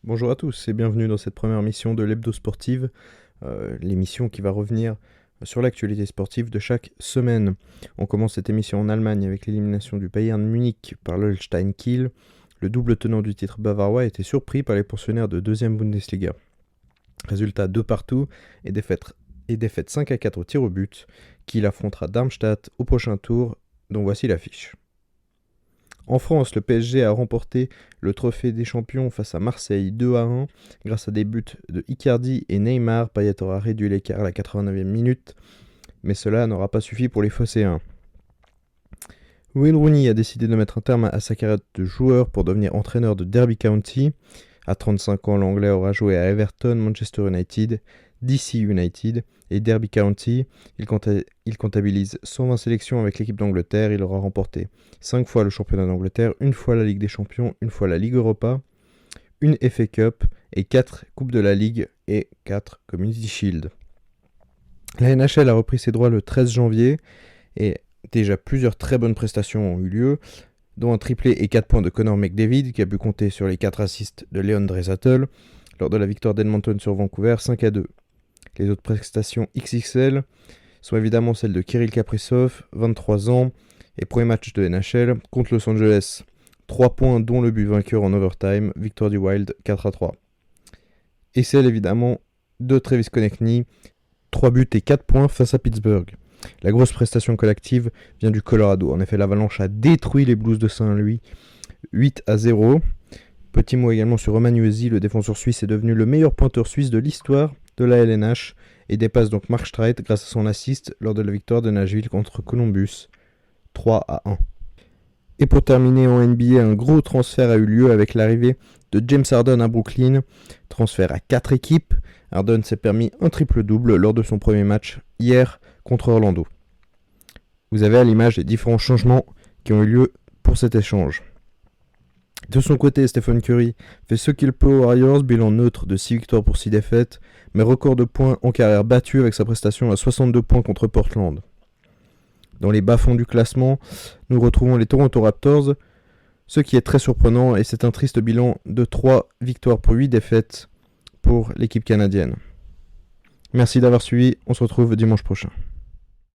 Bonjour à tous et bienvenue dans cette première mission de l'Hebdo Sportive, l'émission qui va revenir sur l'actualité sportive de chaque semaine. On commence cette émission en Allemagne avec l'élimination du Bayern Munich par l'Holstein Kiel. Le double tenant du titre bavarois a été surpris par les pensionnaires de 2e Bundesliga. Résultat 2 partout et défaite 5-4 au tir au but. Kiel affrontera Darmstadt au prochain tour, dont voici l'affiche. En France, le PSG a remporté le trophée des champions face à Marseille 2-1 grâce à des buts de Icardi et Neymar. Payet aura réduit l'écart à la 89e minute, mais cela n'aura pas suffi pour les Phocéens. Wayne Rooney a décidé de mettre un terme à sa carrière de joueur pour devenir entraîneur de Derby County. À 35 ans, l'Anglais aura joué à Everton, Manchester United, DC United et Derby County. Il comptabilise 120 sélections avec l'équipe d'Angleterre. Il aura remporté 5 fois le championnat d'Angleterre, une fois la Ligue des Champions, une fois la Ligue Europa, une FA Cup et 4 Coupes de la Ligue et 4 Community Shield. La NHL a repris ses droits le 13 janvier et déjà plusieurs très bonnes prestations ont eu lieu, dont un triplé et 4 points de Connor McDavid qui a pu compter sur les 4 assists de Leon Draisaitl lors de la victoire d'Edmonton sur Vancouver 5-2. Les autres prestations XXL sont évidemment celles de Kirill Kaprizov, 23 ans, et premier match de NHL contre Los Angeles. 3 points dont le but vainqueur en overtime, victoire du Wild 4-3. Et celle évidemment de Travis Konecny, 3 buts et 4 points face à Pittsburgh. La grosse prestation collective vient du Colorado. En effet, l'Avalanche a détruit les Blues de Saint-Louis 8-0. Petit mot également sur Roman Josi, le défenseur suisse est devenu le meilleur pointeur suisse de l'histoire de la LNH et dépasse donc Mark Streit grâce à son assist lors de la victoire de Nashville contre Columbus 3-1. Et pour terminer en NBA, un gros transfert a eu lieu avec l'arrivée de James Harden à Brooklyn. Transfert à 4 équipes. Harden s'est permis un triple-double lors de son premier match hier contre Orlando. Vous avez à l'image les différents changements qui ont eu lieu pour cet échange. De son côté, Stephen Curry fait ce qu'il peut aux Warriors, bilan neutre de 6 victoires pour 6 défaites, mais record de points en carrière battu avec sa prestation à 62 points contre Portland. Dans les bas-fonds du classement, nous retrouvons les Toronto Raptors, ce qui est très surprenant et c'est un triste bilan de 3 victoires pour 8 défaites pour l'équipe canadienne. Merci d'avoir suivi, on se retrouve dimanche prochain.